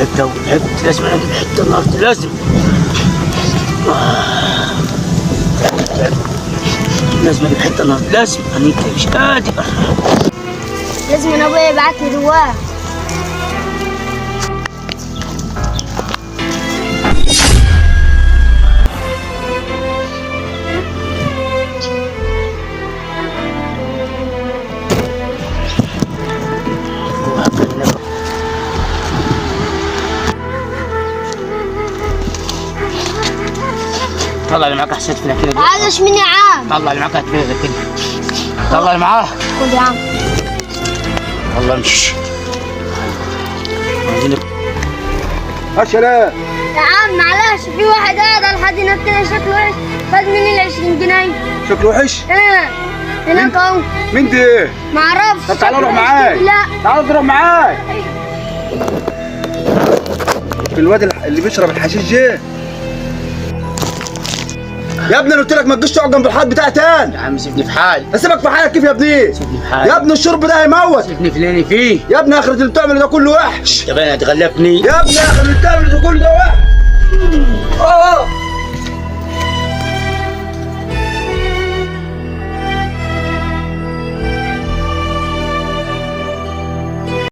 تعبت تعبت، لازم اجيب حته النهارده لازم. لازم اجيب حته النهارده لازم، انا مش قادر. لازم ابويا يبعت لي دواه. طلع اللي معاك احسن فينا كده. معلش مني يا عم. طلع اللي معاك هتفيدك كده. طلع اللي معاك. خد يا عم. والله امشي. عايزين عشرة. يا عم معلش، في واحد قاعد على الحد هناك كده شكله وحش، خد مني ال 20 جنيه. شكله وحش؟ ايه هناك اهو. مين دي؟ معرفش. طب تعالى روح معاي. لا تعالى تروح معاي. الواد اللي بيشرب الحشيش جه. يا ابني انا قلت لك ما تجيش تقعد جنب الحوض بتاعي تاني. يا عم سيبني في حالي. اسيبك في حالك كيف يا ابني؟ سيبني في حالي. يا ابني الشرب ده هيموت. سيبني في اللي انا فيه. يا ابني اخرة اللي بتعمله ده كله وحش. طب انا هتغلبني. يا ابني اخرة اللي بتعمله ده كله ده وحش.